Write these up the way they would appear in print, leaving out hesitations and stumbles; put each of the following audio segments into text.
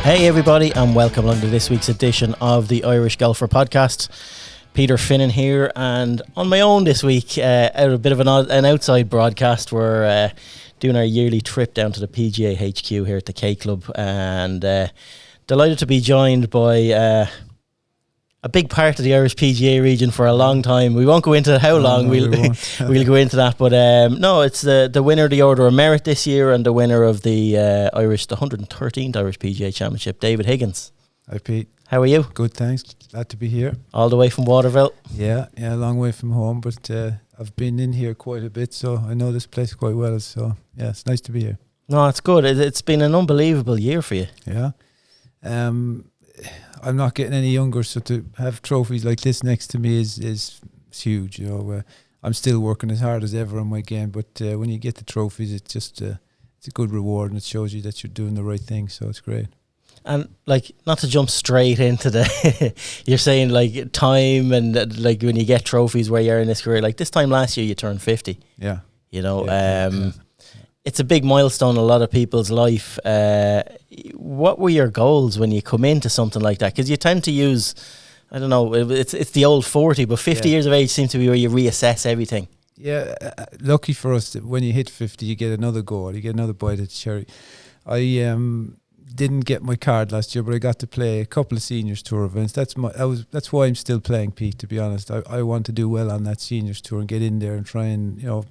Hey everybody, and welcome along to this week's edition of the Irish Golfer Podcast. Peter Finnan here, and on my own this week, out of a bit of an outside broadcast. We're doing our yearly trip down to the PGA HQ here at the K Club, and delighted to be joined by a big part of the Irish PGA region for a long time. We won't go into how long. We'll go into that. But no, it's the winner of the Order of Merit this year and the winner of the 113th Irish PGA Championship, David Higgins. Hi, Pete. How are you? Good, thanks. Glad to be here. All the way from Waterville? Yeah, a long way from home, but I've been in here quite a bit, so I know this place quite well. So, yeah, it's nice to be here. No, it's good. It's been an unbelievable year for you. Yeah. I'm not getting any younger, so to have trophies like this next to me is huge. You know, I'm still working as hard as ever on my game, but when you get the trophies, it's just it's a good reward, and it shows you that you're doing the right thing. So it's great. And like, not to jump straight into the, you're saying like time and like when you get trophies where you're in this career. Like this time last year, you turned 50. Yeah. You know, it's a big milestone in a lot of people's life. What were your goals when you come into something like that? Because you tend to use, I don't know, it's the old 40, but 50 years of age seems to be where you reassess everything. Yeah, lucky for us that when you hit 50, you get another goal, you get another bite at the cherry. I didn't get my card last year, but I got to play a couple of seniors tour events. That's why I'm still playing, Pete, to be honest. I want to do well on that seniors tour and get in there and try and, you know,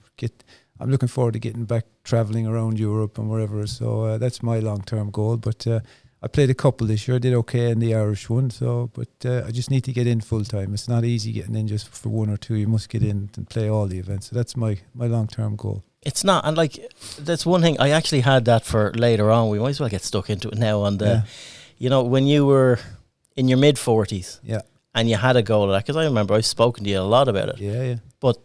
I'm looking forward to getting back travelling around Europe and wherever. So that's my long-term goal. But I played a couple this year. I did okay in the Irish one. So, but I just need to get in full time. It's not easy getting in just for one or two. You must get in and play all the events. So that's my long-term goal. It's not, and like that's one thing. I actually had that for later on. We might as well get stuck into it now. On the, you know, when you were in your mid-40s, and you had a goal of that, because I remember I've spoken to you a lot about it. Yeah. But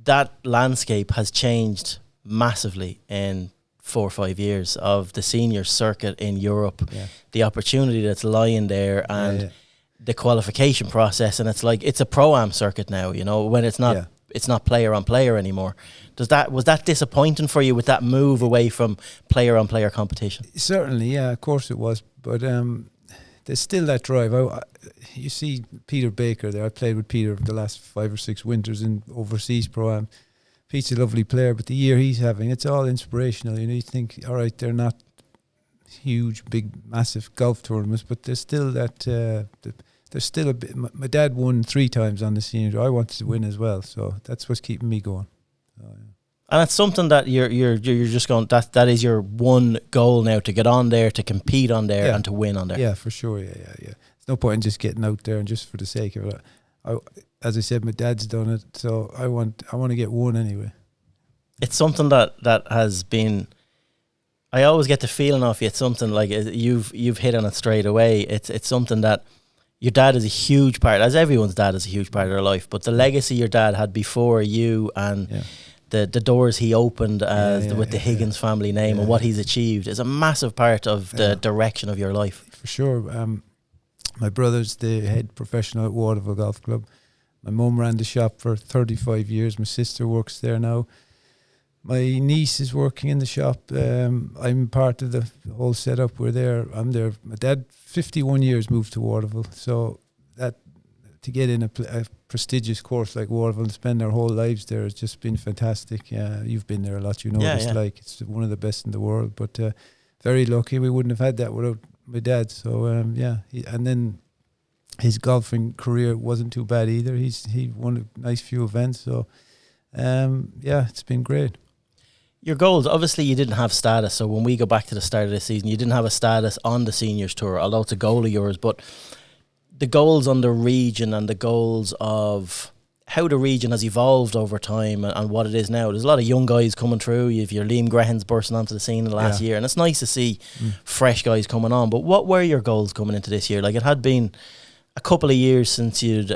that landscape has changed massively in 4 or 5 years of the senior circuit in Europe, the opportunity that's lying there, and the qualification process. And it's like, it's a pro-am circuit now, you know, when it's not it's not player on player anymore. Was that disappointing for you with that move away from player on player competition? Certainly, yeah, of course it was. But there's still that drive. You see Peter Baker there. I played with Peter the last 5 or 6 winters in overseas pro-am. Pete's a lovely player, but the year he's having, it's all inspirational. You know, you think, all right, they're not huge, big, massive golf tournaments, but there's still that. There's still a bit. My dad won 3 times on the senior. I wanted to win as well, so that's what's keeping me going. And it's something that you're just going. That is your one goal now, to get on there, to compete on there, and to win on there. Yeah, for sure. Yeah. There's no point in just getting out there and just for the sake of it. As I said, my dad's done it, so I want to get one anyway. It's something that has been. I always get the feeling off you. It's something like you've hit on it straight away. It's something that your dad is a huge part, as everyone's dad is a huge part of their life. But the legacy your dad had before you, and the doors he opened with the Higgins family name and what he's achieved is a massive part of the direction of your life. For sure. My brother's the head professional at Waterville Golf Club. My mum ran the shop for 35 years. My sister works there now. My niece is working in the shop. I'm part of the whole setup. We're there. I'm there. My dad, 51 years, moved to Waterville. So that to get in a prestigious course like Waterville and spend our whole lives there has just been fantastic. You've been there a lot. You know what it's like. It's one of the best in the world. But very lucky. We wouldn't have had that without my dad. So and then his golfing career wasn't too bad either. He won a nice few events. So it's been great. Your goals, obviously you didn't have status, so when we go back to the start of this season, you didn't have a status on the seniors tour, although it's a goal of yours. But the goals on the region and the goals of how the region has evolved over time and what it is now. There's a lot of young guys coming through. You've your Liam Grahams bursting onto the scene in the last year, and it's nice to see fresh guys coming on. But what were your goals coming into this year? Like, it had been a couple of years since you'd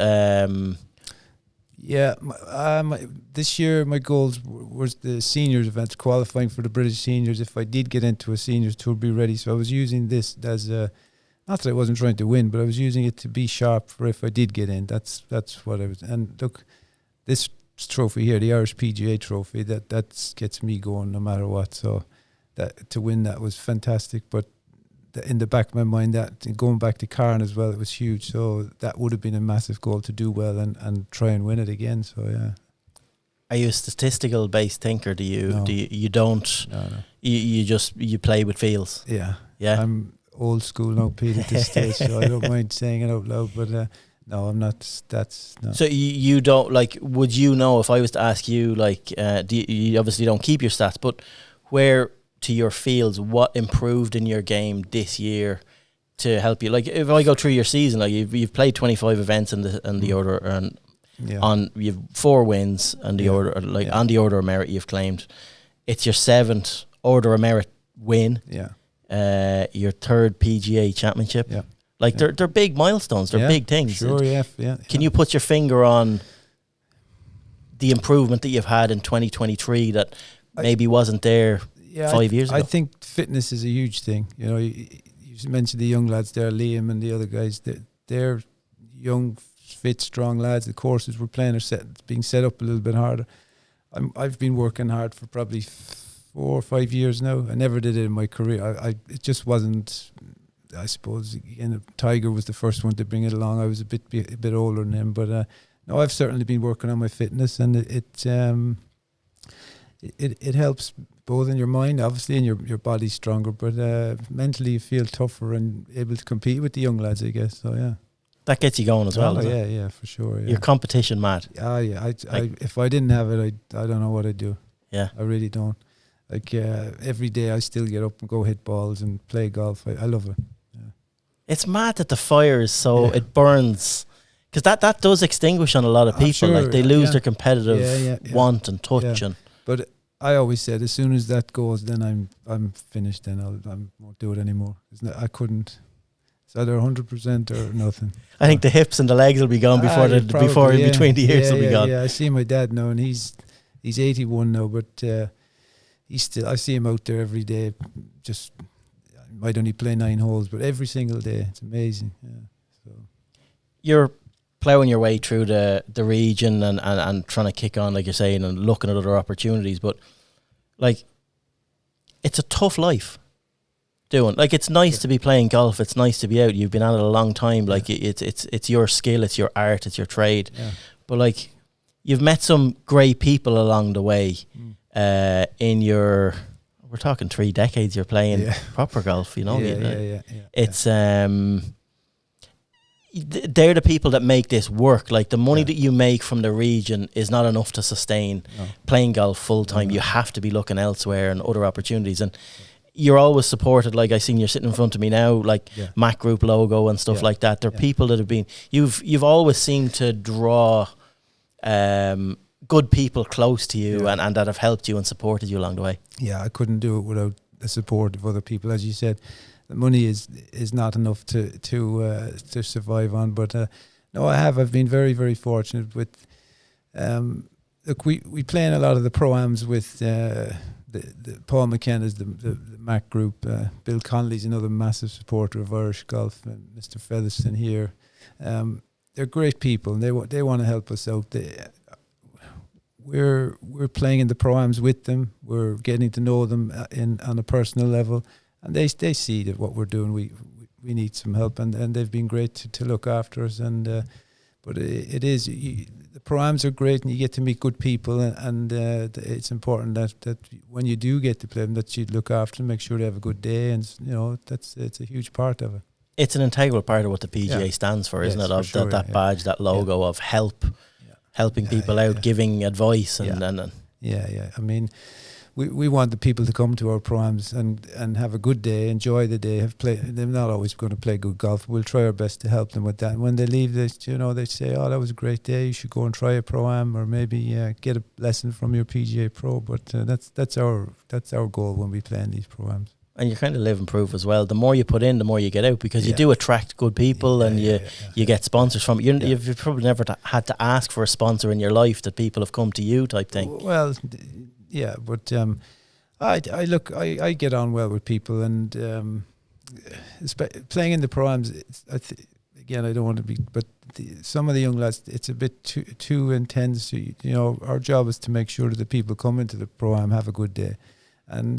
this year my goals was the seniors event, qualifying for the British seniors. If I did get into a seniors tour, be ready. So I was using this as a, not that I wasn't trying to win, but I was using it to be sharp for if I did get in. That's what I was. And look, this trophy here, the Irish PGA trophy, that gets me going no matter what. So that to win that was fantastic. But in the back of my mind, that going back to Cairn as well, it was huge. So that would have been a massive goal to do well and try and win it again. So yeah. Are you a statistical based thinker? Do you No. you don't No. you play with feels? Yeah. Yeah. I'm old school now, Pete, at this stage, so I don't mind saying it out loud. But no, I'm not. That's no. So you don't like? Would you know if I was to ask you like? You obviously don't keep your stats, but where to your fields, what improved in your game this year to help you? Like if I go through your season, like you've played 25 events in the order and. Yeah. On you've 4 wins and the order on the order of merit you've claimed. It's your 7th order of merit win. Yeah. Your 3rd PGA Championship. Yeah. Like they're big milestones. They're big things. Sure. Yeah. Can you put your finger on the improvement that you've had in 2023 that maybe wasn't there 5 years ago? I think fitness is a huge thing. You know, you mentioned the young lads there, Liam and the other guys. They're young, fit, strong lads. The courses we're playing are being set up a little bit harder. I've been working hard for probably 4 or 5 years now. I never did it in my career. It just wasn't. I suppose again, Tiger was the first one to bring it along. I was a bit older than him, but no, I've certainly been working on my fitness, and it helps both in your mind, obviously, and your body's stronger, but mentally you feel tougher and able to compete with the young lads, I guess. So yeah. That gets you going as well. Yeah, for sure. Yeah. You're competition mad. Yeah. I if I didn't have it, I don't know what I'd do. Yeah, I really don't. Like every day, I still get up and go hit balls and play golf. I love it. Yeah. It's mad that the fire is so it burns, because that does extinguish on a lot of people. Sure, like they lose their competitive want and touch and. But I always said, as soon as that goes, then I'm finished. Then I won't do it anymore. I couldn't. It's either 100% or nothing. I think the hips and the legs will be gone before in between the years will be gone. Yeah, I see my dad now, and he's 81 now, but he's still. I see him out there every day. Just might only play 9 holes, but every single day, it's amazing. Yeah. So you're ploughing your way through the region and trying to kick on, like you're saying, and looking at other opportunities, but like it's a tough life. It's nice to be playing golf. It's nice to be out. You've been at it a long time. Like it's your skill, it's your art, it's your trade. Yeah. But like you've met some great people along the way. In your, we're talking 3 decades. You're playing proper golf. You know. It's they're the people that make this work. Like the money that you make from the region is not enough to sustain playing golf full time. You have to be looking elsewhere and other opportunities and. You're always supported, like I seen you're sitting in front of me now, like Mac Group logo and stuff like that. There are people that have been, you've always seemed to draw good people close to you and that have helped you and supported you along the way. Yeah, I couldn't do it without the support of other people. As you said, the money is not enough to survive on. But no, I've been very, very fortunate with. Look, we play in a lot of the pro-ams with. The Paul McKenna's the Mac Group. Bill Connolly's another massive supporter of Irish golf, and Mr. Featherston here. They're great people, and they want to help us out. We're playing in the pro-ams with them. We're getting to know them on a personal level, and they see that what we're doing. We need some help, and they've been great to look after us. And but it is. The pro-ams are great, and you get to meet good people, and it's important that when you do get to play them, that you look after them, make sure they have a good day, and it's a huge part of it. It's an integral part of what the PGA stands for, isn't it? Of sure, that badge, that logo of helping people out, giving advice, and I mean, we want the people to come to our pro-ams and have a good day, enjoy the day. They're not always going to play good golf. We'll try our best to help them with that. And when they leave, they say, "Oh, that was a great day. You should go and try a pro-am, or maybe get a lesson from your PGA Pro." But that's our goal when we play in these pro-ams. And you're kind of living proof as well. The more you put in, the more you get out, because you do attract good people, and you get sponsors from it. You've probably never had to ask for a sponsor in your life, that people have come to you type thing. Well, yeah, but I get on well with people, and playing in the pro-ams, again, I don't want to be, but some of the young lads, it's a bit too intense. Our job is to make sure that the people come into the pro-am have a good day, and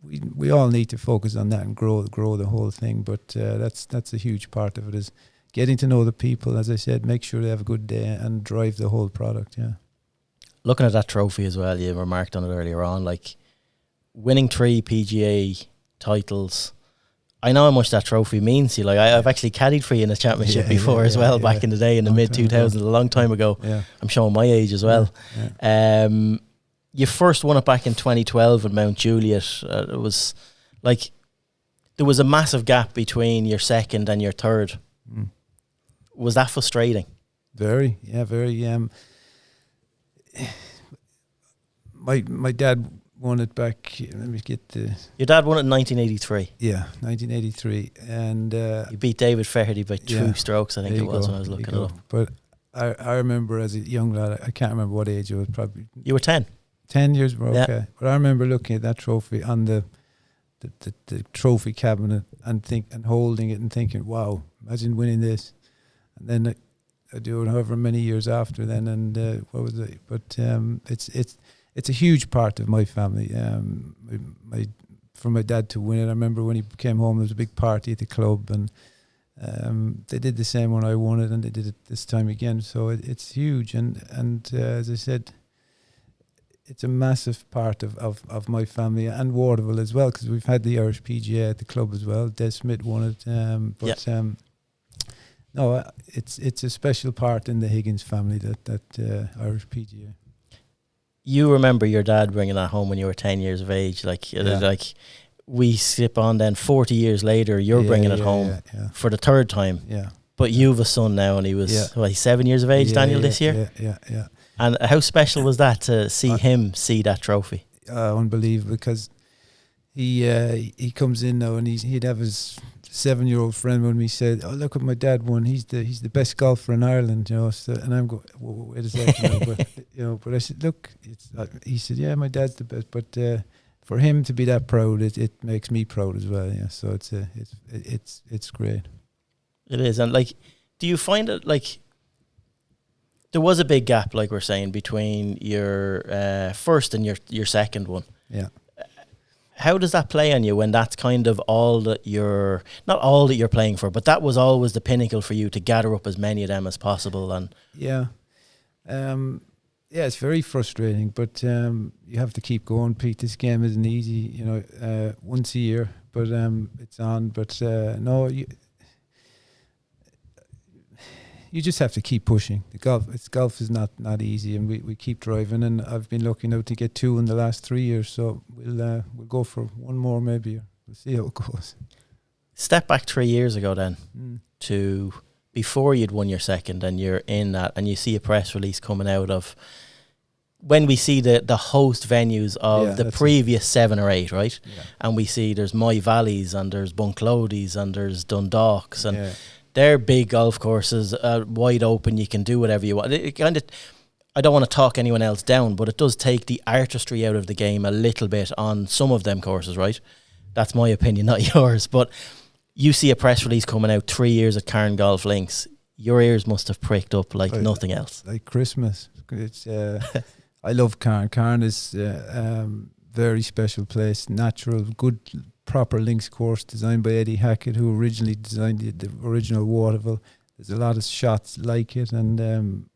we all need to focus on that and grow the whole thing. But that's a huge part of it, is getting to know the people. As I said, make sure they have a good day and drive the whole product. Yeah. Looking at that trophy as well, you remarked on it earlier on, like winning 3 PGA titles. I know how much that trophy means to you. Like I've actually caddied for you in a championship before as well, back in the day, in the mid 2000s, a long time ago. Yeah. I'm showing my age as well. Yeah. You first won it back in 2012 at Mount Juliet. It was like there was a massive gap between your second and your third. Was that frustrating? Very. My dad won it back. Let me get the. Your dad won it in 1983. Yeah, 1983, and you beat David Faherty by 2 strokes. I think it was when I was looking it up. But I remember as a young lad, I can't remember what age I was. Probably you were 10. 10 years were okay. But I remember looking at that trophy on the trophy cabinet and holding it and thinking, wow, imagine winning this. And then I do it however many years after then, and what was it? But it's a huge part of my family. For my dad to win it, I remember when he came home, there was a big party at the club, and they did the same when I won it, and they did it this time again. So it's huge, and as I said, it's a massive part of my family and Waterville as well, because we've had the Irish PGA at the club as well. Des Smith won it, no, it's a special part in the Higgins family, that Irish PGA. You remember your dad bringing that home when you were 10 years of age, like we slip on then 40 years later, you're bringing it home for the third time. Yeah. But you've a son now, and he was he's 7 years of age, Daniel, this year. Yeah. And how special was that to see him see that trophy? Unbelievable, because he comes in now, and he'd have his 7-year-old friend when he said, "Oh, look what my dad won. He's the best golfer in Ireland." So, and I'm going, wait a second, but I said, look, he said, yeah, my dad's the best, but for him to be that proud, it makes me proud as well. Yeah, so it's great. It is, and like, do you find it like? There was a big gap, like we're saying, between your first and your second one. Yeah. How does that play on you when that's kind of all that you're, not all that you're playing for, but that was always the pinnacle for you, to gather up as many of them as possible? And it's very frustrating, but you have to keep going, Pete. This game isn't easy, once a year, but it's on. But no, you just have to keep pushing. Golf is not easy, and we keep driving. And I've been lucky now to get 2 in the last 3 years, so we'll go for one more maybe. We'll see how it goes. Step back 3 years ago then to before you'd won your second, and you're in that, and you see a press release coming out of when we see the host venues of the previous 7 or 8, right? Yeah. And we see there's Moy Valleys, and there's Bunclodies, and there's Dundalks, and they're big golf courses, wide open. You can do whatever you want. It kind of, I don't want to talk anyone else down, but it does take the artistry out of the game a little bit on some of them courses, right? That's my opinion, not yours. But you see a press release coming out 3 years at Cairn Golf Links. Your ears must have pricked up like nothing else. Like Christmas. It's I love Cairn. Cairn is very special place, natural, good, proper links course designed by Eddie Hackett, who originally designed the original Waterville. There's a lot of shots like it, and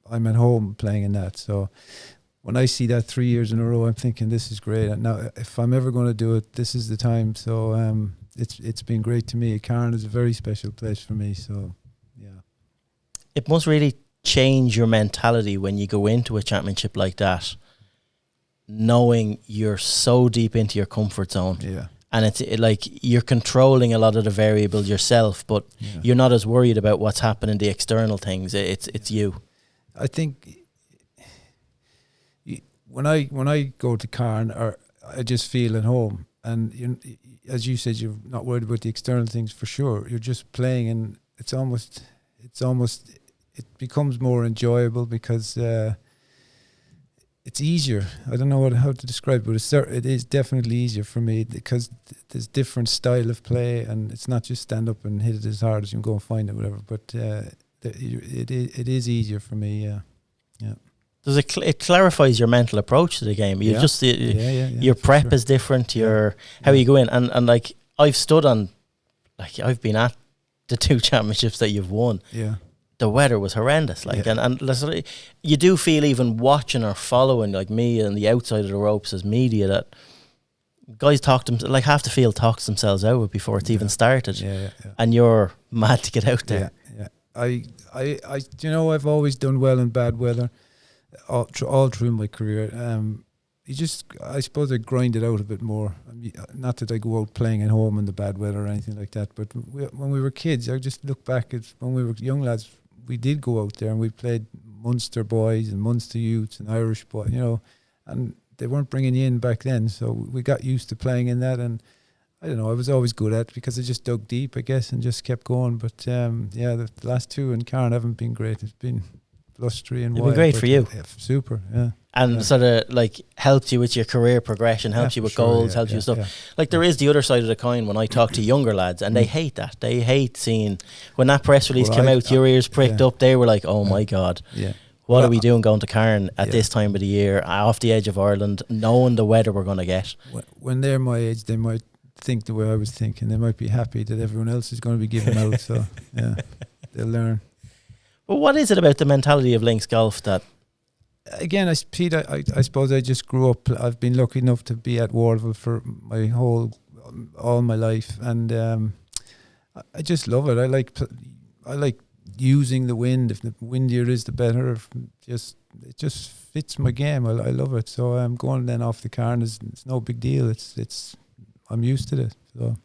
I'm at home playing in that. So when I see that 3 years in a row, I'm thinking this is great. And now, if I'm ever going to do it, this is the time. So it's been great to me. Cairn is a very special place for me. So yeah, it must really change your mentality when you go into a championship like that, knowing you're so deep into your comfort zone. Yeah. And it's like you're controlling a lot of the variables yourself, but you're not as worried about what's happening, the external things. It's you. I think when I go to Cairn, I just feel at home. And as you said, you're not worried about the external things for sure. You're just playing, and it becomes more enjoyable because it's easier. I don't know how to describe it, but it is definitely easier for me because there's different style of play, and it's not just stand up and hit it as hard as you can go and find it, whatever. But it is easier for me. Yeah. it clarifies your mental approach to the game. You just your prep is different. How you go in and like I've stood on, like I've been at the 2 championships that you've won. Yeah. The weather was horrendous, like, and listen, you do feel, even watching or following, like me on the outside of the ropes as media, that guys like half the field talks themselves out before it's even started, and you're mad to get out there. I I've always done well in bad weather, all through my career. I suppose I grind it out a bit more. Not that I go out playing at home in the bad weather or anything like that, but when we were kids, I just look back at when we were young lads. We did go out there and we played Munster boys and Munster youths and Irish boys, and they weren't bringing you in back then, so we got used to playing in that. And I don't know, I was always good at it because I just dug deep, I guess, and just kept going. But the last 2 in Cairn haven't been great. It's been blustery and wild. It's been great for you. Super, yeah. And sort of like helped you with your career progression, helps you with goals, helps you with stuff. Yeah. Like there is the other side of the coin when I talk to younger lads, and they hate that. They hate seeing when that press release came out, your ears pricked up. They were like, "Oh my God, what are we doing going to Cairn at this time of the year, off the edge of Ireland, knowing the weather we're going to get?" When they're my age, they might think the way I was thinking. They might be happy that everyone else is going to be giving out. So they'll learn. But what is it about the mentality of links golf that? Again, I suppose I just grew up. I've been lucky enough to be at Waterville for all my life, and I just love it. I like using the wind. If the windier is, the better. It just fits my game. I love it. So I'm going then off the Cairn. It's no big deal. I'm used to it. So.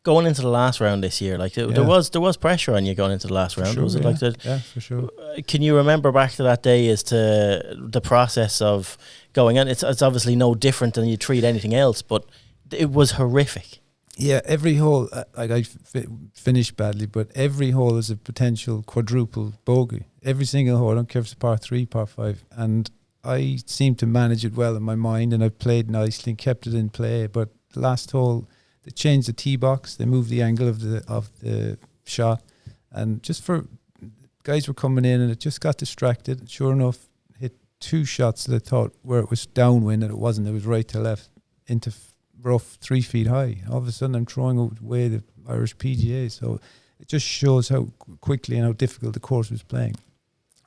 Going into the last round this year, like there was pressure on you going into the last round. Sure, was it like that? Yeah, for sure. Can you remember back to that day as to the process of going in? It's obviously no different than you treat anything else, but it was horrific. Yeah, every hole, I finished badly, but every hole is a potential quadruple bogey. Every single hole, I don't care if it's par 3, par 5, and I seemed to manage it well in my mind, and I played nicely and kept it in play. But the last hole, they changed the tee box. They moved the angle of the shot, and just for guys were coming in, and it just got distracted. Sure enough, hit 2 shots that I thought where it was downwind, and it wasn't. It was right to left into rough 3 feet high. All of a sudden, I'm throwing away the Irish PGA. So it just shows how quickly and how difficult the course was playing.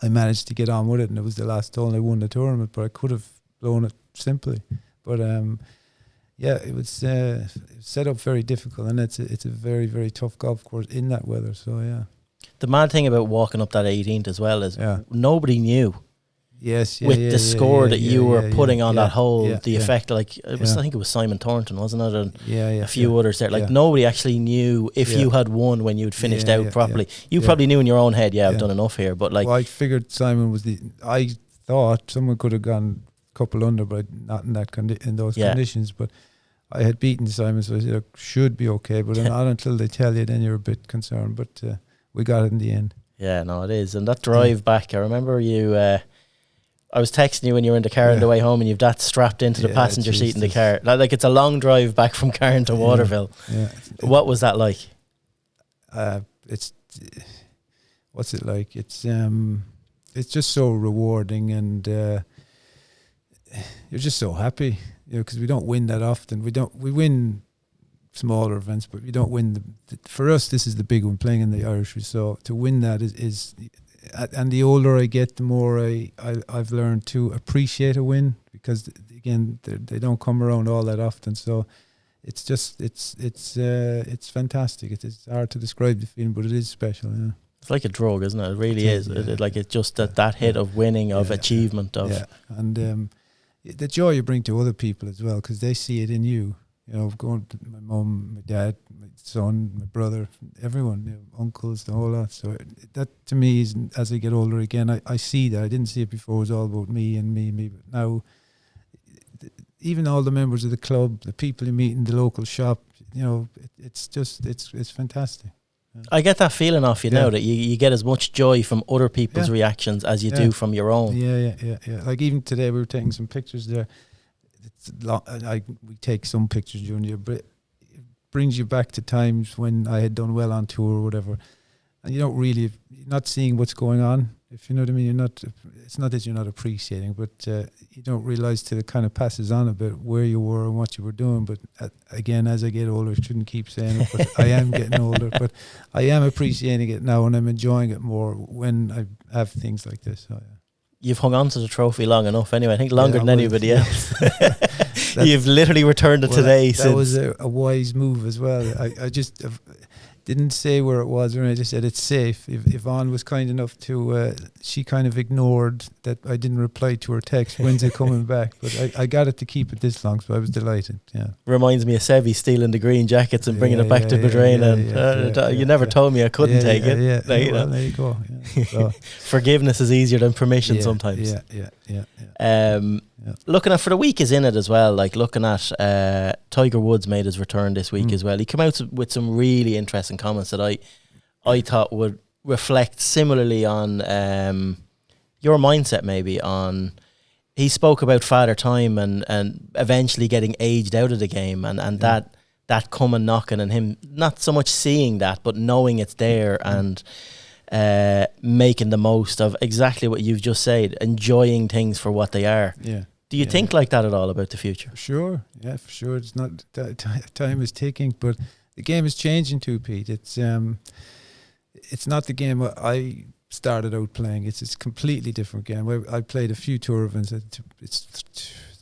I managed to get on with it, and it was the last hole, and I won the tournament. But I could have blown it simply. But it was set up very difficult, and it's a very, very tough golf course in that weather. So yeah. The mad thing about walking up that 18th as well is nobody knew. Yes, with the score that you were putting on that hole, the effect, like it was, I think it was Simon Thornton, wasn't it? And a few others there. Like nobody actually knew if you had won when you'd finished out properly. You probably knew in your own head, I've done enough here. But like, I figured Simon was I thought someone could have gone a couple under, but not in that in those conditions. But I had beaten Simon, so I said, should be okay. But not until they tell you, then you're a bit concerned. But we got it in the end. Yeah, no, it is. And that drive back, I remember you. I was texting you when you were in the car on the way home, and you've that strapped into the passenger seat in the car. Like it's a long drive back from Cairn to Waterville. Yeah. What was that like? What's it like? It's just so rewarding, and you're just so happy, because we don't win that often. We win smaller events, but we don't win for us. This is the big one, playing in the Irish. So to win that is. And the older I get, the more I've learned to appreciate a win, because again they don't come around all that often. So it's just it's fantastic. It's hard to describe the feeling, but it is special. Yeah. It's like a drug, isn't it? It really is. It's just that hit of winning, of achievement, of and the joy you bring to other people as well, because they see it in you. Going to my mum, my dad, my son, my brother, everyone, uncles, the whole lot. So that to me is, as I get older again, I see that. I didn't see it before. It was all about me and me. But now, even all the members of the club, the people you meet in the local shop, it's fantastic. Yeah. I get that feeling off you now that you get as much joy from other people's reactions as you do from your own. Yeah. Like even today, we were taking some pictures there. We take some pictures during the year, but it brings you back to times when I had done well on tour or whatever, and you're not seeing what's going on. If you know what I mean, you're not. It's not that you're not appreciating, but you don't realize till it kind of passes on a bit where you were and what you were doing. But again, as I get older, I shouldn't keep saying it, but I am getting older. But I am appreciating it now, and I'm enjoying it more when I have things like this. So, yeah. You've hung on to the trophy long enough anyway. I think longer than anybody else. You've literally returned it today. That was a wise move as well. I just didn't say where it was, or I just said it's safe. If Yvonne was kind enough to, she kind of ignored that I didn't reply to her text, when's it coming back? But I got it to keep it this long, so I was delighted. Yeah. Reminds me of Sevi stealing the green jackets and bringing it back to Bedrein, and you never told me I couldn't take it. Yeah, there you go. Yeah. So. Forgiveness is easier than permission sometimes. Looking at, for the week is in it as well, like looking at Tiger Woods made his return this week as well. He came out with some really interesting comments that I thought would reflect similarly on your mindset maybe on. He spoke about Father Time and eventually getting aged out of the game and that coming knocking, and him not so much seeing that but knowing it's there and making the most of exactly what you've just said, enjoying things for what they are. Yeah. Do you think like that at all about the future? Sure. Yeah, for sure. It's not time is ticking, but the game is changing too, Pete. It's not the game I started out playing. It's a completely different game. I played a few tour events. It's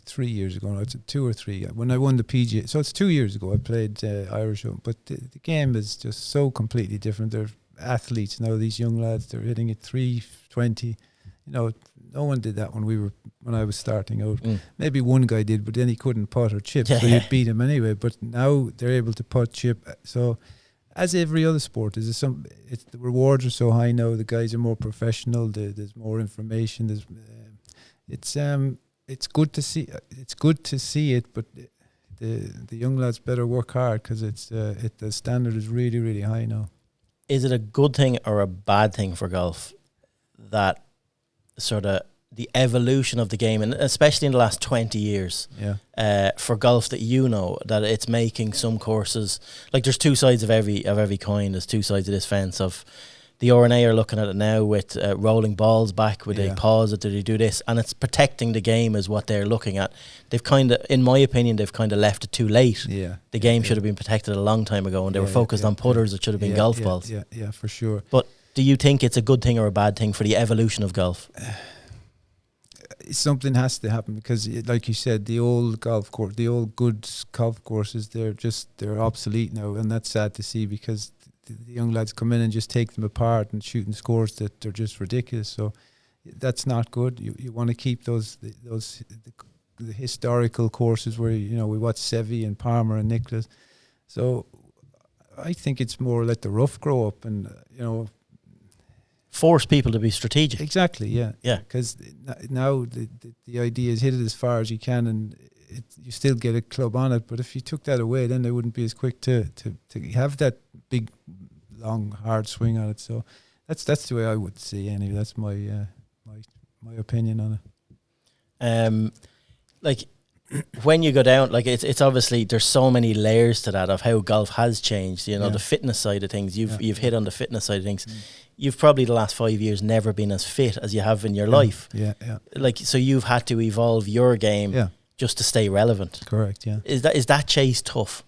3 years ago. No, it's 2 or 3 when I won the PGA. So it's 2 years ago. I played Irish Open, but the game is just so completely different. They're athletes now. These young lads, they're hitting it 320. You know, no one did that when I was starting out. Maybe one guy did, but then he couldn't putt or chip, so you'd beat him anyway. But now they're able to putt, chip. So, as every other sport, the rewards are so high now. The guys are more professional. There's more information. It's good to see. It's good to see it, but the young lads better work hard because the standard is really, really high now. Is it a good thing or a bad thing for golf that sort of the evolution of the game, and especially in the last 20 years, for golf, that that it's making some courses, like there's two sides of every coin. There's two sides of this fence. Of the R&A are looking at it now with rolling balls back, with they pause it, do they do this, and it's protecting the game is what they're looking at. They've kind of, in my opinion, left it too late. The game should have been protected a long time ago, and they were focused on putters. It should have been golf balls. Yeah, for sure. But do you think it's a good thing or a bad thing for the evolution of golf? Something has to happen because, like you said, the old good golf courses, they're obsolete now, and that's sad to see because the young lads come in and just take them apart and shooting scores that are just ridiculous. So that's not good. You want to keep the historical courses where we watch Sevi and Palmer and Nicklaus. So I think it's more let the rough grow up and force people to be strategic. Exactly, yeah. Because now the idea is hit it as far as you can, and you still get a club on it. But if you took that away, then they wouldn't be as quick to have that big, long, hard swing on it. So that's the way I would see. Anyway, that's my opinion on it. Like when you go down, like it's obviously there's so many layers to that of how golf has changed. The fitness side of things. You've hit on the fitness side of things. You've probably the last 5 years never been as fit as you have in your life. Yeah. Like, so you've had to evolve your game just to stay relevant. Correct. Yeah. Is that chase tough?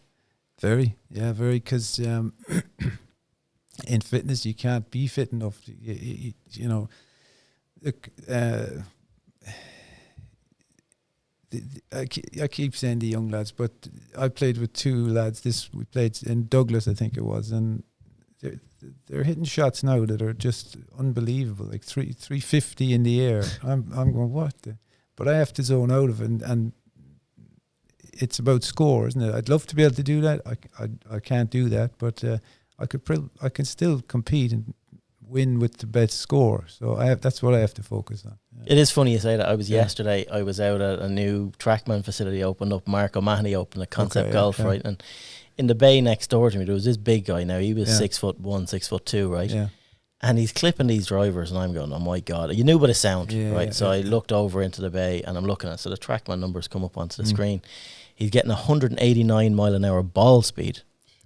Very, because in fitness you can't be fit enough. I keep saying the young lads, but I played with two lads. We played in Douglas, I think it was, and they're hitting shots now that are just unbelievable, like 350 in the air. I'm going, what? But I have to zone out of it, and it's about score, isn't it? I'd love to be able to do that. I can't do that, but I can still compete and win with the best score. So that's what I have to focus on. It is funny you say that. Yesterday I was out at a new Trackman facility opened up. Mark O'Mahony opened a Concept Golf, right? And in the bay next door to me, there was this big guy. Now he was 6'1", 6'2", right? Yeah. And he's clipping these drivers, and I'm going, oh my God. You knew by the sound, right? So I looked over into the bay, and I'm looking at it. So the Trackman numbers come up onto the screen. He's getting 189 mile an hour ball speed.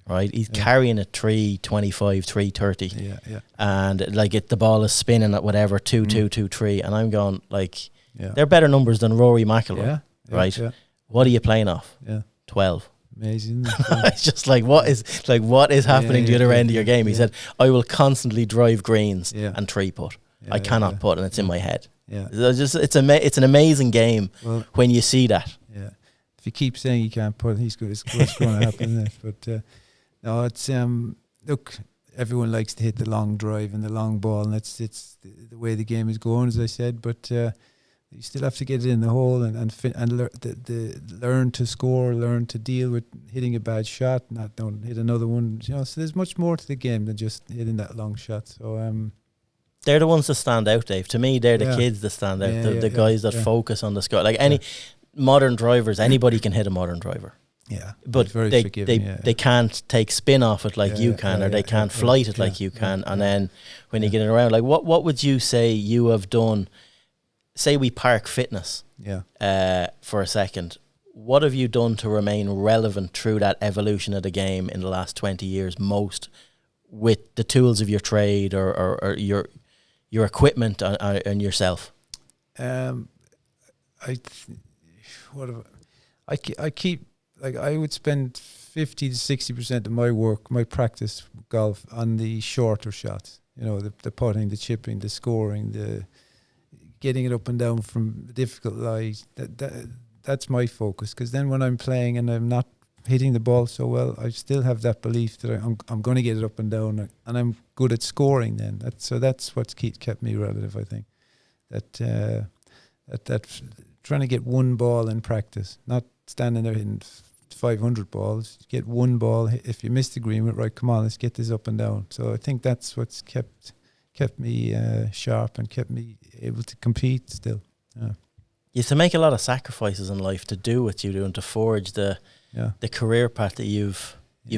right? He's carrying it 325, 330. Yeah. And like the ball is spinning at whatever, 2-2, 2-3. And I'm going like, they're better numbers than Rory McIlroy, right? Yeah. What are you playing off? Yeah. 12. Amazing. It's just like, what is happening the other end of your game? He said, I will constantly drive greens and three putt. I cannot putt, and it's in my head. Yeah. It's an amazing game when you see that. Yeah. If you keep saying you can't putt, he's good. It's what's going to happen. But no, it's look. Everyone likes to hit the long drive and the long ball, and it's the way the game is going, as I said. But you still have to get it in the hole and learn to score, learn to deal with hitting a bad shot, don't hit another one. You know, so there's much more to the game than just hitting that long shot. So they're the ones that stand out, Dave. To me, they're the kids that stand out. The guys that focus on the score. Like any modern drivers, anybody can hit a modern driver. Yeah, but they can't take spin off it like you can, or they can't flight it like you can. And then when you get it around, like what would you say you have done? Say we park fitness for a second. What have you done to remain relevant through that evolution of the game in the last 20 years most with the tools of your trade or your equipment and yourself? I keep, like, I would spend 50 to 60% of my work, my practice golf, on the shorter shots. You know, the putting, the chipping, the scoring, the getting it up and down from difficult lies. That's my focus. Because then when I'm playing and I'm not hitting the ball so well, I still have that belief that I'm going to get it up and down, and I'm good at scoring. Then that's what's kept me relative. I think that trying to get one ball in practice, not standing there hitting 500 balls. Get one ball. If you miss the green, right, come on, let's get this up and down. So I think that's what's kept me sharp and kept me able to compete still. You have to make a lot of sacrifices in life to do what you do and to forge the career path that you've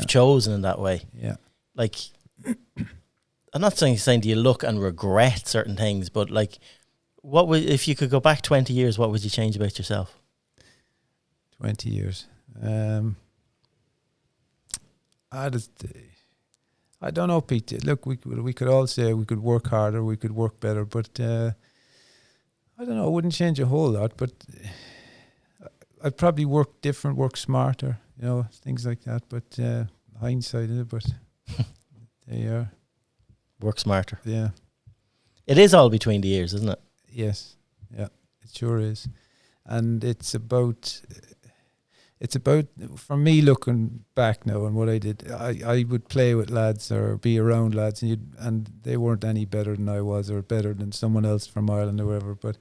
chosen in that way. Yeah, like I'm not saying do you look and regret certain things, but like, what would, if you could go back 20 years, what would you change about yourself? 20 years. I don't know, Pete. Look, we could all say we could work harder, we could work better, but I don't know. I wouldn't change a whole lot, but I'd probably work different, work smarter, you know, things like that. But hindsight in it, but there you are. Work smarter. Yeah. It is all between the ears, isn't it? Yes. Yeah, it sure is. And it's about, for me, looking back now and what I did, I would play with lads or be around lads, and they weren't any better than I was or better than someone else from Ireland or wherever, but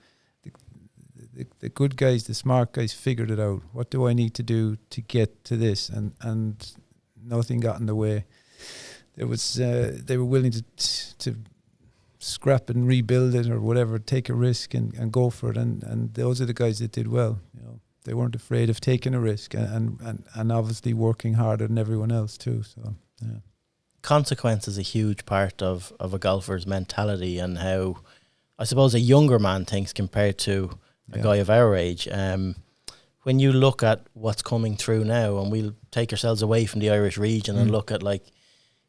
the good guys, the smart guys figured it out. What do I need to do to get to this? And nothing got in the way. There was they were willing to scrap and rebuild it or whatever, take a risk and go for it, and those are the guys that did well. You know, they weren't afraid of taking a risk and obviously working harder than everyone else too. So yeah. Consequence is a huge part of a golfer's mentality and how I suppose a younger man thinks compared to a guy of our age. When you look at what's coming through now, and we'll take ourselves away from the Irish region and look at like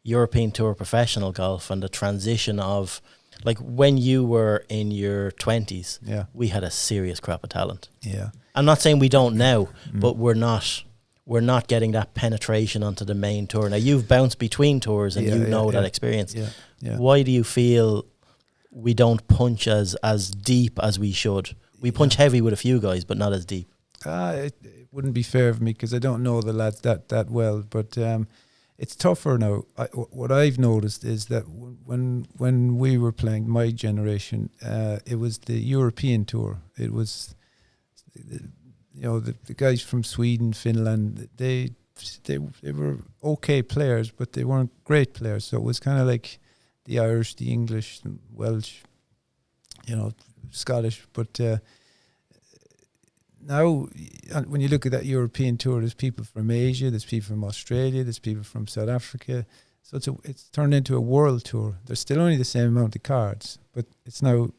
European Tour professional golf and the transition of, like, when you were in your 20s, we had a serious crop of talent. Yeah, I'm not saying we don't now, but we're not getting that penetration onto the main tour. Now, you've bounced between tours and that experience. Yeah. Why do you feel we don't punch as deep as we should? We punch heavy with a few guys, but not as deep. It wouldn't be fair of me because I don't know the lads that well, but it's tougher now. What I've noticed is that when we were playing, my generation, it was the European tour. It was, the guys from Sweden, Finland. They were okay players, but they weren't great players. So it was kind of like the Irish, the English, the Welsh, Scottish. But now, when you look at that European tour, there's people from Asia, there's people from Australia, there's people from South Africa. So it's turned into a world tour. There's still only the same amount of cards, but it's now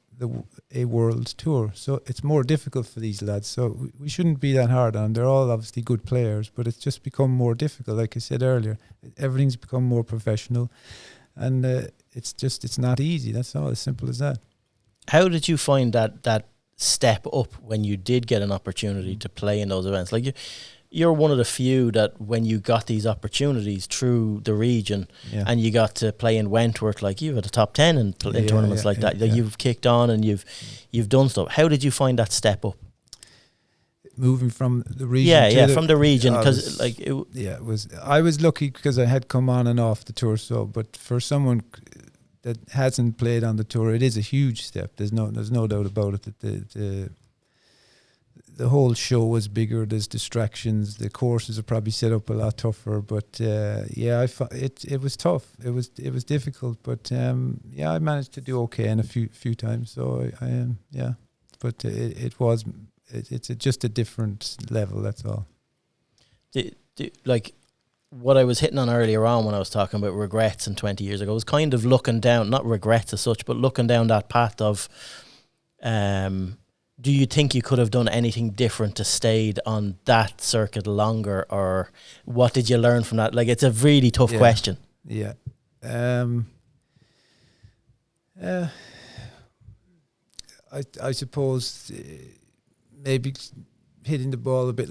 a world tour. So it's more difficult for these lads. So we shouldn't be that hard on them. They're all obviously good players, but it's just become more difficult. Like I said earlier, everything's become more professional, and it's not easy. That's all, as simple as that. How did you find that step up when you did get an opportunity to play in those events? Like you're one of the few that when you got these opportunities through the region and you got to play in Wentworth, like you had a top 10 in tournaments like that. Like you've kicked on and you've done stuff. How did you find that step up? Moving from the region from the region, because it was. I was lucky because I had come on and off the tour. So, but for someone that hasn't played on the tour, it is a huge step. There's no doubt about it. That the whole show was bigger. There's distractions. The courses are probably set up a lot tougher. But it was tough. It was difficult. But I managed to do okay in a few times. So but it's just a different level. That's all. Like what I was hitting on earlier on when I was talking about regrets and 20 years ago was kind of looking down, not regrets as such, but looking down that path of. Do you think you could have done anything different to stayed on that circuit longer, or what did you learn from that? Like, it's a really tough question. Yeah. I suppose maybe hitting the ball a bit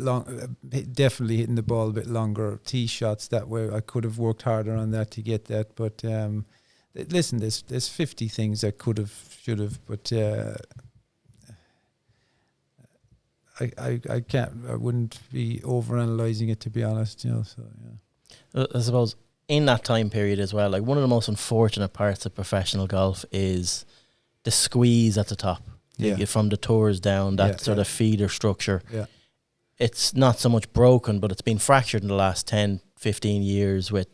definitely hitting the ball a bit longer, tee shots that way. I could have worked harder on that to get that. But listen, there's 50 things I could have, should have, but I can't. I wouldn't be overanalyzing it, to be honest. So I suppose in that time period as well, like one of the most unfortunate parts of professional golf is the squeeze at the top. From the tours down, that sort of feeder structure. Yeah, it's not so much broken, but it's been fractured in the last 10, 15 years with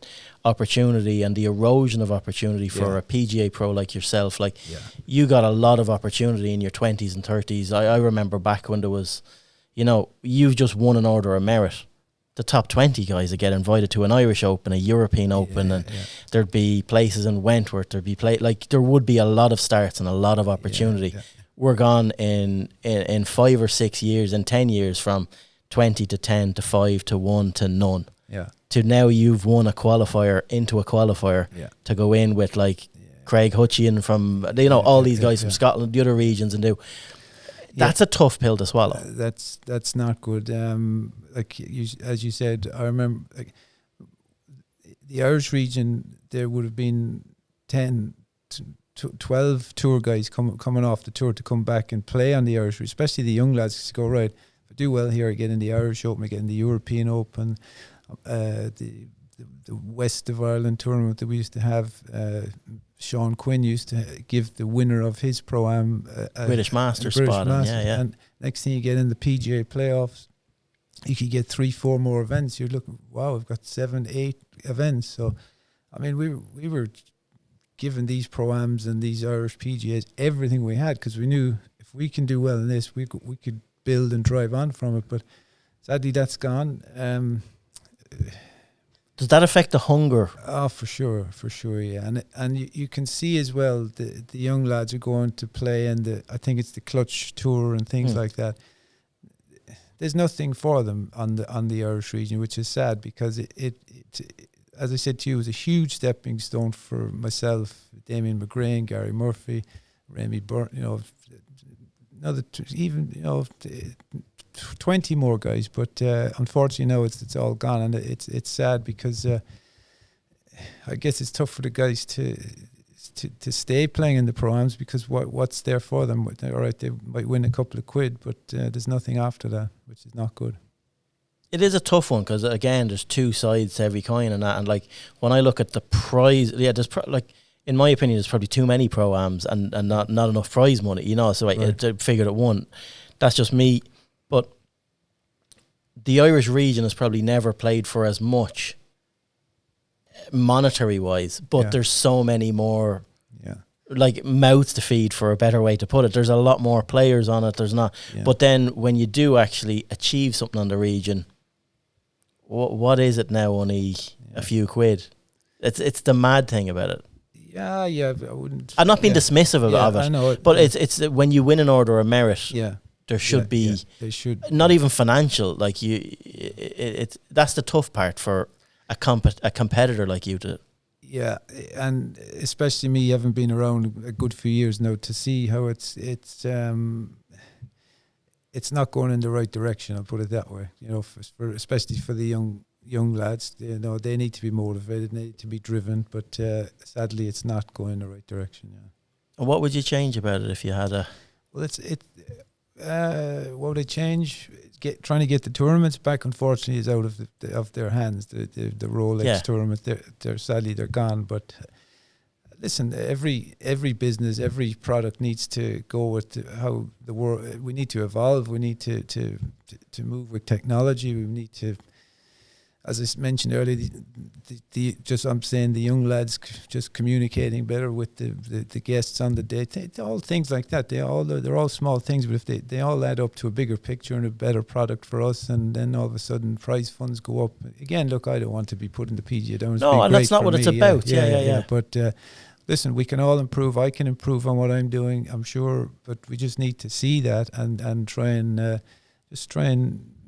opportunity and the erosion of opportunity for a PGA pro like yourself. Like you got a lot of opportunity in your 20s and 30s. I remember back when there was, you've just won an order of merit. The top 20 guys that get invited to an Irish Open, a European Open, and there'd be places in Wentworth, there would be a lot of starts and a lot of opportunity. We're gone in 5 or 6 years, in 10 years, from 20 to 10 to 5 to 1 to none. Yeah. To now you've won a qualifier into a qualifier to go in with Craig Hutchian from all these guys from Scotland, the other regions, and do. That's a tough pill to swallow. That's not good. As you said, I remember the Irish region. There would have been 10 to 12 tour guys coming off the tour to come back and play on the Irish, especially the young lads, to go, right, if I do well here, I get in the Irish Open, I get in the European Open, the West of Ireland tournament that we used to have. Sean Quinn used to give the winner of his Pro-Am British Masters spot. And next thing you get in the PGA playoffs, you could get 3-4 more events. You're looking, wow, we've got 7-8 events. So, I mean, we were given these Pro-Ams and these Irish PGAs everything we had, because we knew if we can do well in this, we could build and drive on from it. But sadly, that's gone. Does that affect the hunger? Oh, for sure, yeah. And you can see as well the young lads are going to play, and I think it's the Clutch Tour and things like that. There's nothing for them on the Irish region, which is sad, because it as I said to you, it was a huge stepping stone for myself, Damien McGrain, Gary Murphy, Remy Byrne, another 20 more guys, but unfortunately now it's all gone, and it's sad, because I guess it's tough for the guys to stay playing in the Pro-Ams, because what's there for them? All right, they might win a couple of quid, but there's nothing after that, which is not good. It is a tough one, because again, there's two sides to every coin, and that, and when I look at the prize, there's in my opinion, there's probably too many Pro-Ams and not enough prize money, so I figured it won. That's just me. But the Irish region has probably never played for as much monetary wise, but there's so many more mouths to feed, for a better way to put it. There's a lot more players on it. There's not. But then when you do actually achieve something on the region, what is it now? Only a few quid. It's the mad thing about it. Yeah, yeah. I wouldn't. I'm not being dismissive of it. I know it, but it's when you win an Order of Merit. Yeah. There should be. Yeah, they should. Not even financial. Like that's the tough part for a competitor like you to. Yeah, and especially me, having been around a good few years now, to see how it's not going in the right direction. I'll put it that way. You know, for especially for the young lads, you know, they need to be motivated, they need to be driven. But sadly, it's not going in the right direction. Yeah. And what would you change about it if you had a? Well, what would I change? Trying to get the tournaments back, unfortunately, is out of their hands. The Rolex tournament, they're gone. But listen, every business, every product needs to go with how the world. We need to evolve. We need to move with technology. We need to, as I mentioned earlier, I'm saying the young lads just communicating better with the guests on the day. All things like that. They're all small things, but if they all add up to a bigger picture and a better product for us, and then all of a sudden prize funds go up. Again, look, I don't want to be putting the PGA down. No, and that's not what it's about. Yeah. But listen, we can all improve. I can improve on what I'm doing, I'm sure, but we just need to see that and try and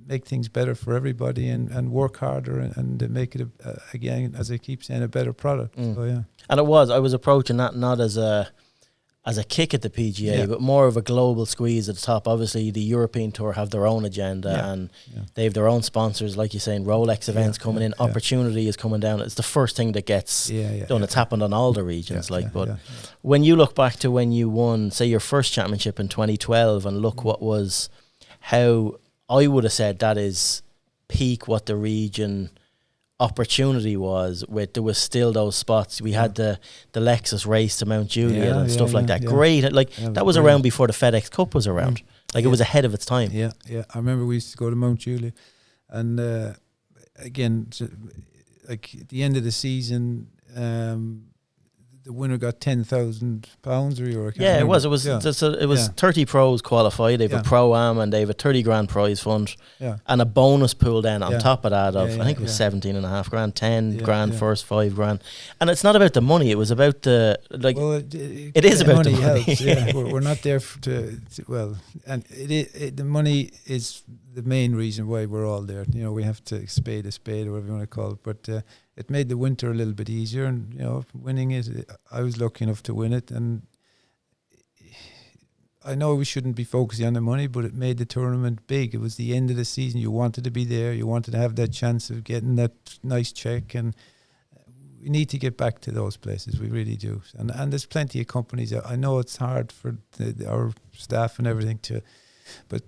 make things better for everybody and work harder and make it again, as I keep saying, a better product. So yeah. And I was approaching that not as a kick at the PGA, but more of a global squeeze at the top. Obviously, the European Tour have their own agenda and they have their own sponsors, like you're saying, Rolex events coming in, opportunity is coming down. It's the first thing that gets done. It's happened on all the regions. When you look back to when you won, say, your first championship in 2012 and look how I would have said that is peak what the region opportunity was. There was still those spots. We had the Lexus race to Mount Juliet and stuff like that. Great. That was around before the FedEx Cup was around. It was ahead of its time. Yeah. I remember we used to go to Mount Juliet, and again, like at the end of the season, the winner got £10,000 or euro. Yeah, it was. It was 30 pros qualified. They have a pro-am and they have a 30 grand prize fund and a bonus pool then on top of that of I think it was 17.5 grand, 10 grand first, 5 grand. And it's not about the money. It was about the it is about the money. Helps, we're not there and the money is the main reason why we're all there. You know, we have to spade a spade or whatever you want to call it, but it made the winter a little bit easier, and you know, winning it, I was lucky enough to win it, and I know we shouldn't be focusing on the money, but it made the tournament big. It was the end of the season. You wanted to be there. You wanted to have that chance of getting that nice check, and we need to get back to those places. We really do. And there's plenty of companies. I know it's hard for our staff and everything but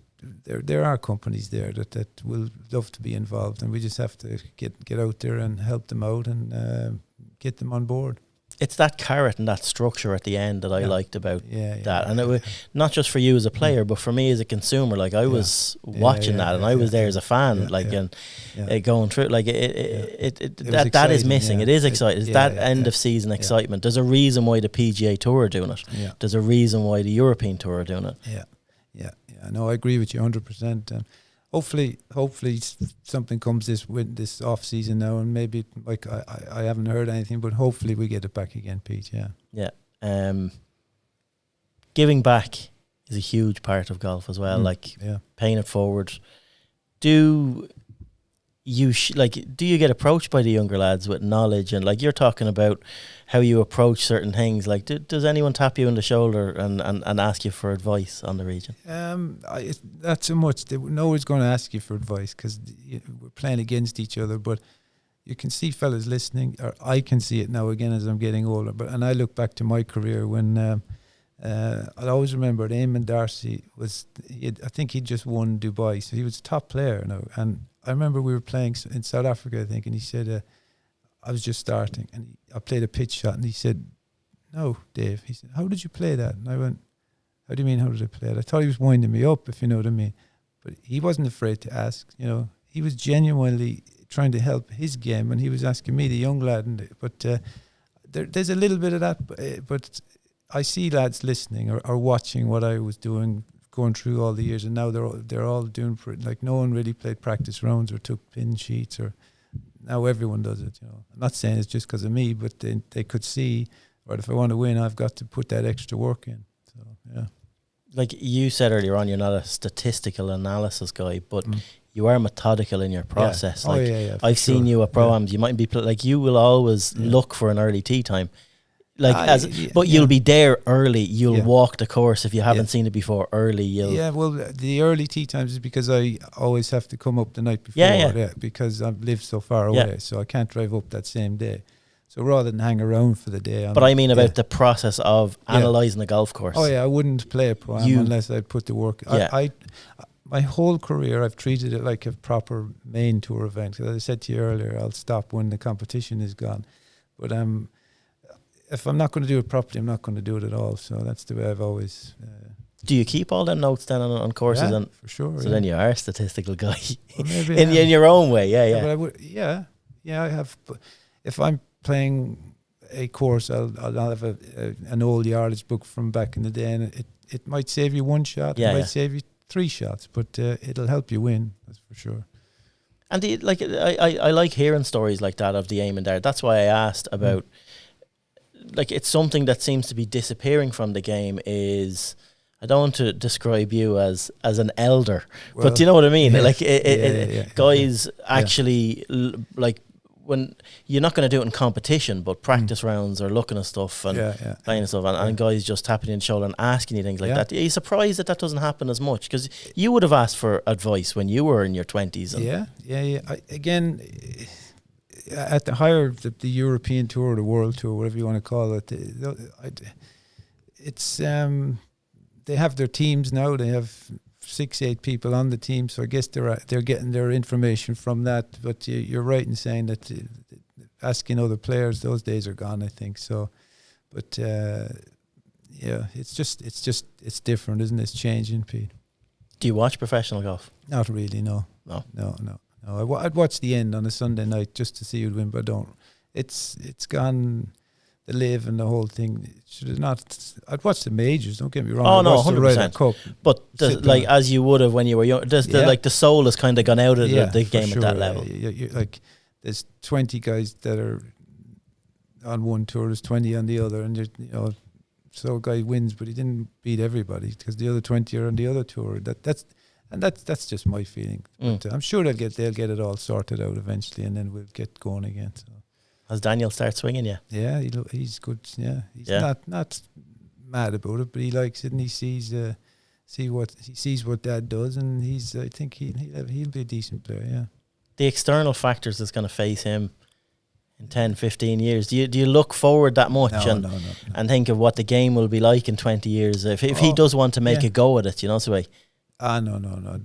there are companies there that will love to be involved, and we just have to get out there and help them out and get them on board. It's that carrot and that structure at the end that I liked about that. And it was not just for you as a player, but for me as a consumer. Like I was watching that, and I was there as a fan, going through. Like that is missing. It is exciting. It's that end of season excitement. There's a reason why the PGA Tour are doing it. Yeah. There's a reason why the European Tour are doing it. Yeah. No, I agree with you 100%. And hopefully something comes this off season now, and maybe I haven't heard anything, but hopefully we get it back again, Pete. Yeah. Giving back is a huge part of golf as well. Paying it forward. Do you get approached by the younger lads with knowledge, and like you're talking about how you approach certain things? Like, does anyone tap you on the shoulder and ask you for advice on the region? Not so much. No one's going to ask you for advice because we're playing against each other. But you can see fellas listening, or I can see it now again as I'm getting older. And I look back to my career when I always remember Eamon Darcy I think he'd just won Dubai, so he was a top player now. And I remember we were playing in South Africa, I think, and he said, I was just starting, and I played a pitch shot, and he said, "No, Dave," he said, "how did you play that?" And I went, "How do you mean, how did I play it?" I thought he was winding me up, if you know what I mean. But he wasn't afraid to ask, you know. He was genuinely trying to help his game, and he was asking me, the young lad. But there's a little bit of that, but I see lads listening or watching what I was doing, going through all the years, and now they're all doing like no one really played practice rounds or took pin sheets, or now everyone does it. You know, I'm not saying it's just because of me, but they could see But if I want to win, I've got to put that extra work in. So yeah. Like you said earlier on, you're not a statistical analysis guy, but you are methodical in your process. Yeah. Like I've seen you at pro-ams, you mightn't be like you will always look for an early tee time. Like you'll be there early. You'll walk the course if you haven't seen it before early. Well, the early tee times is because I always have to come up the night before. Because I live so far away, so I can't drive up that same day. So rather than hang around for the day, but I mean about the process of analysing the golf course. Oh yeah, I wouldn't play a pro-am unless I put the work. I my whole career I've treated it like a proper main tour event. As I said to you earlier, I'll stop when the competition is gone. But if I'm not going to do it properly, I'm not going to do it at all. So that's the way I've always. Do you keep all them notes then on courses? Yeah, for sure. So then you are a statistical guy, well, in your own way. Yeah. But I would, I have. If I'm playing a course, I'll have an old yardage book from back in the day, and it might save you one shot. It might save you 3 shots, but it'll help you win. That's for sure. And I like hearing stories like that of the aim and dart. That's why I asked about. Like it's something that seems to be disappearing from the game. Is I don't want to describe you as an elder, but do you know what I mean? Like guys actually like when you're not going to do it in competition, but practice rounds or looking at stuff and playing and stuff, and guys just tapping you on the shoulder and asking you things like that. Are you surprised that doesn't happen as much? Because you would have asked for advice when you were in your 20s. Again. At the higher the European tour, the world tour, whatever you want to call it, it's they have their teams now. They have 6-8 people on the team, so I guess they're getting their information from that. But you're right in saying that asking other players, those days are gone, I think. So, but it's different, isn't it? It's changing, Pete. Do you watch professional golf? Not really, no. I'd watch the end on a Sunday night just to see who'd win, but I don't. It's gone. The live and the whole thing. Should have not. I'd watch the majors. Don't get me wrong. Oh no, 100%. But like as you would have when you were young, the soul has kind of gone out of the game at that level. Like there's 20 guys that are on one tour. There's 20 on the other, and so a guy wins, but he didn't beat everybody because the other 20 are on the other tour. That's just my feeling. But I'm sure they'll get it all sorted out eventually, and then we'll get going again. So. Has Daniel started swinging yet? Yeah, he's good. Yeah, he's not mad about it, but he likes it, and he sees what Dad does, and I think he'll be a decent player. Yeah. The external factors that's going to face him in 10, 15 years. Do you look forward that much and think of what the game will be like in 20 years if he does want to make a go at it? No.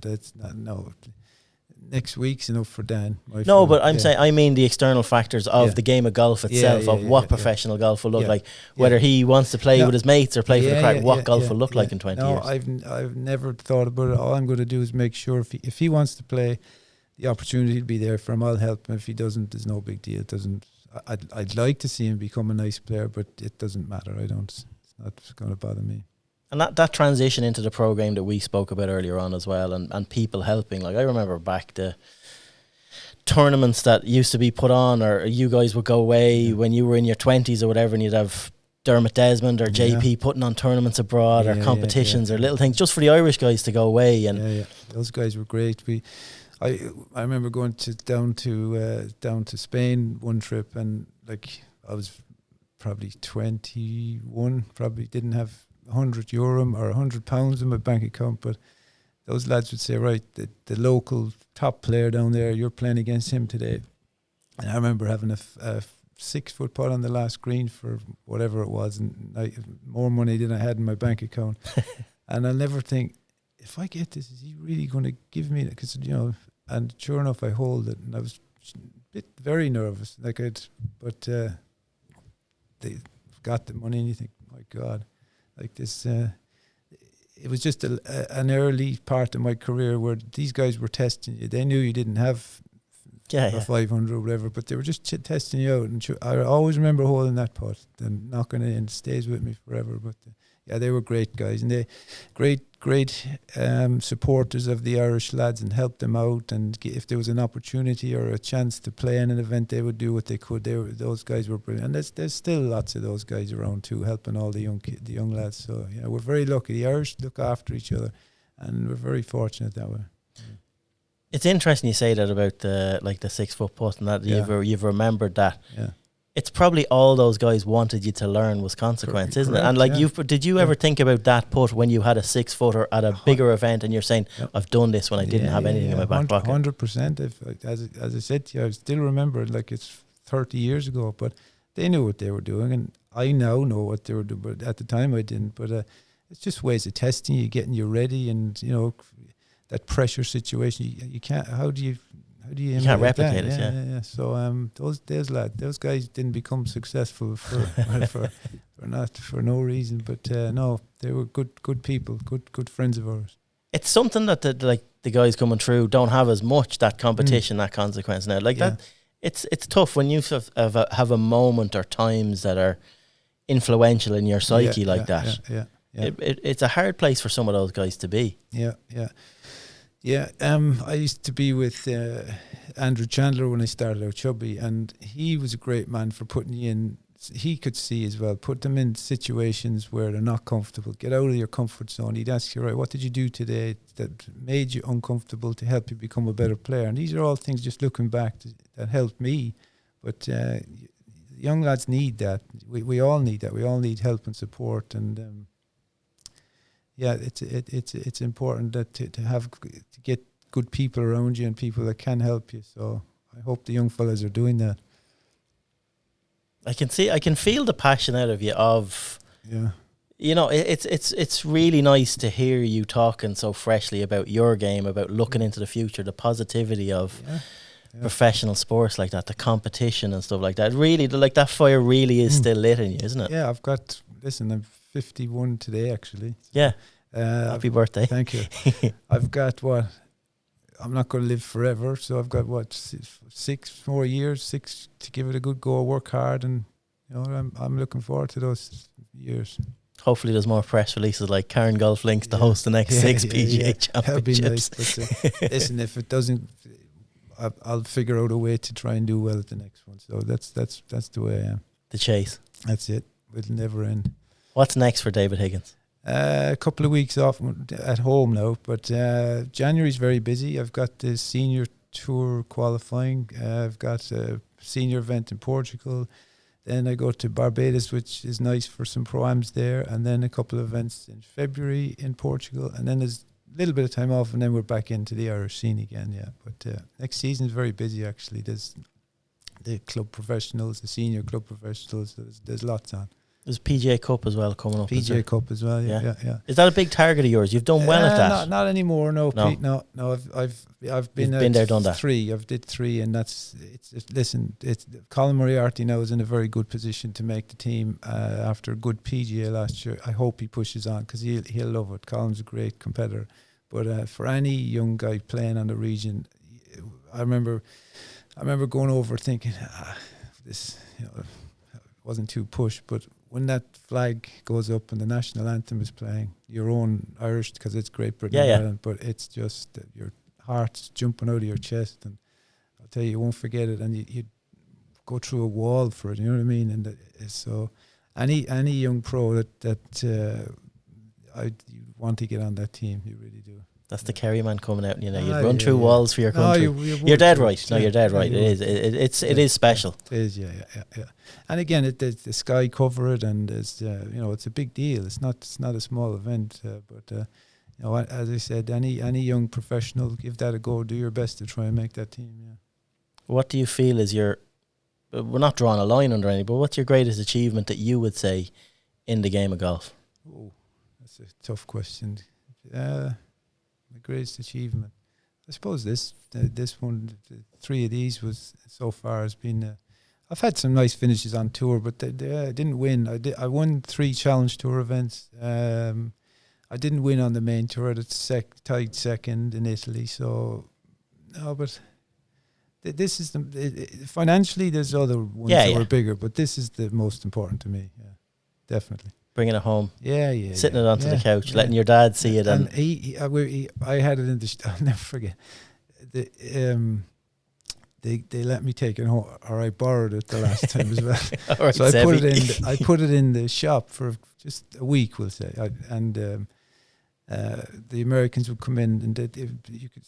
That's not no. Next week's enough for Dan. But I'm saying I mean the external factors of the game of golf itself, of what professional golf will look like, whether he wants to play with his mates or play for the crack. What golf will look like in 20 years. I've never thought about it. All I'm going to do is make sure if he wants to play, the opportunity will be there for him. I'll help him. If he doesn't, there's no big deal. It doesn't. I'd like to see him become a nice player, but it doesn't matter. It's not going to bother me. And that transition into the program that we spoke about earlier on as well, and people helping. Like I remember back the tournaments that used to be put on, or you guys would go away when you were in your 20s or whatever, and you'd have Dermot Desmond or JP putting on tournaments abroad or competitions or little things just for the Irish guys to go away. And those guys were great. I remember going down to Spain one trip, and like I was probably 21, probably didn't have €100 or £100 in my bank account, but those lads would say, right, the local top player down there, you're playing against him today. And I remember having a 6-foot putt on the last green for whatever it was, and more money than I had in my bank account. And I'll never think, if I get this, is he really going to give me that? Because and sure enough, I hold it, and I was very nervous. But they got the money, and you think, my God. Like this, it was just an early part of my career where these guys were testing you. They knew you didn't have 500 or whatever, but they were just testing you out. And I always remember holding that putt and knocking it in. It stays with me forever. But Yeah, they were great guys, and they great supporters of the Irish lads and helped them out. And if there was an opportunity or a chance to play in an event, they would do what they could. Those guys were brilliant, and there's still lots of those guys around too, helping all the young lads. So yeah, we're very lucky. The Irish look after each other, and we're very fortunate that way. It's interesting you say that about the 6 foot putt and that you've remembered that. Yeah. It's probably all those guys wanted you to learn was consequence, isn't it? And did you ever think about that putt when you had a 6 footer at a bigger event and you're saying, I've done this when I didn't have anything in my back pocket? 100%. As I said to you, I still remember it like it's 30 years ago, but they knew what they were doing, and I now know what they were doing, but at the time I didn't. But it's just ways of testing you, getting you ready, and that pressure situation. You can't. How do you can't replicate it. Yeah. So those guys didn't become successful for no reason. But no, they were good people, good friends of ours. It's something that the guys coming through don't have as much, that competition, that consequence now. That it's tough when you have a moment or times that are influential in your psyche that. Yeah. It's a hard place for some of those guys to be. Yeah, I used to be with Andrew Chandler when I started out chubby, and he was a great man for putting you in. He could see as well, put them in situations where they're not comfortable. Get out of your comfort zone. He'd ask you, right, what did you do today that made you uncomfortable to help you become a better player? And these are all things, just looking back, that helped me. But young lads need that. We all need that. We all need help and support, and it's important that to get good people around you and people that can help you. So I hope the young fellas are doing that. I can feel the passion out of you. It's really nice to hear you talking so freshly about your game, about looking into the future, the positivity of professional sports like that, the competition and stuff like that. Really, that fire really is still lit in you, isn't it? Yeah, I'm 51 today, actually. Yeah. Happy birthday. Thank you. I've got I'm not going to live forever, so I've got 6 more years, to give it a good go, work hard, and I'm looking forward to those years. Hopefully there's more press releases like Cairn Golf Links to host the next 6 PGA Championships. That'd be nice. But, listen, if it doesn't, I'll figure out a way to try and do well at the next one. So that's the way I am. The chase. That's it. It'll never end. What's next for David Higgins? A couple of weeks off at home now, but January's very busy. I've got the senior tour qualifying. I've got a senior event in Portugal. Then I go to Barbados, which is nice for some pro-ams there, and then a couple of events in February in Portugal, and then there's a little bit of time off, and then we're back into the Irish scene again. Yeah, but next season is very busy actually. There's the club professionals, the senior club professionals. There's lots on. There's PGA Cup as well coming up. PGA Cup as well, yeah. Is that a big target of yours? You've done well at that. Not anymore, no, Pete. No. I've been there, done that. 3. I've did 3, and listen. Colin Moriarty now is in a very good position to make the team after a good PGA last year. I hope he pushes on because he'll love it. Colin's a great competitor, but for any young guy playing on the region, I remember going over thinking this wasn't too push, but when that flag goes up and the national anthem is playing, your own Irish, because it's Great Britain and Ireland, but it's just your heart's jumping out of your chest, and I'll tell you won't forget it, and you go through a wall for it, you know what I mean? And so any young pro that you want to get on that team, you really do. That's the Kerry man coming out, you'd run through walls for your country. You're dead right. No, you're dead right. It is special. It is, yeah. And again, the Sky cover it, and it's a big deal. It's not a small event, but as I said, any young professional, give that a go. Do your best to try and make that team. Yeah. What do you feel is your? We're not drawing a line under any, but what's your greatest achievement that you would say in the game of golf? Oh, that's a tough question. My greatest achievement, I suppose this one, 3 of these was so far has been. I've had some nice finishes on tour, but I didn't win. I won 3 Challenge Tour events. I didn't win on the main tour. I tied second in Italy. So no, but this is financially. There's other ones that were bigger, but this is the most important to me. Yeah, definitely. Bringing it home. Yeah. Sitting it onto the couch, letting your dad see it. And I had it in the. I'll never forget. They let me take it home, or I borrowed it the last time as well. Right, so I put it in the shop for just a week, we'll say, the Americans would come in and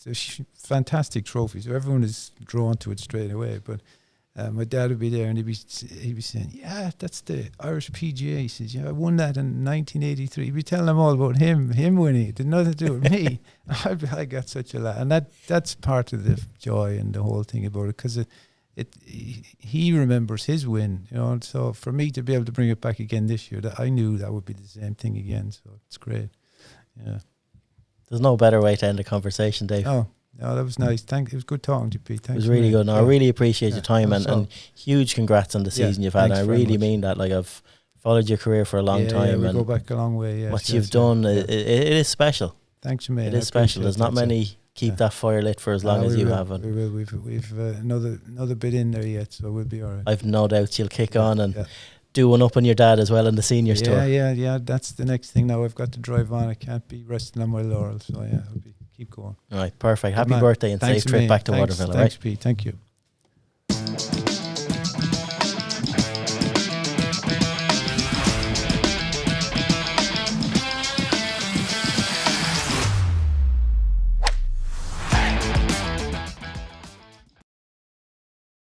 there's fantastic trophies. So everyone is drawn to it straight away. But my dad would be there and he'd be saying, "Yeah, that's the Irish PGA." He says, "Yeah, I won that in 1983." He'd be telling them all about him winning. It did nothing to do with me. I got such a lot, and that's part of the joy and the whole thing about it, because he remembers his win, you know. And so for me to be able to bring it back again this year, I knew that would be the same thing again. So it's great. Yeah. There's no better way to end a conversation, Dave. No, that was nice. It was good talking to you, Pete. Thanks. It was really good. No, I really appreciate your time, and huge huge congrats on the season you've had. I really mean that. Like, I've followed your career for a long time, we and go back a long way. What you've done, it is special. Thanks, mate. It is special. There's not many keep that fire lit for as long as you have. And we will. We've another bit in there yet, so we'll be all right. I've no doubt you'll kick on and do one up on your dad as well in the seniors tour. Yeah. That's the next thing now. I've got to drive on. I can't be resting on my laurels. So keep going. All right, perfect. Happy birthday and safe trip back to Waterville. Thanks, Pete. Thank you.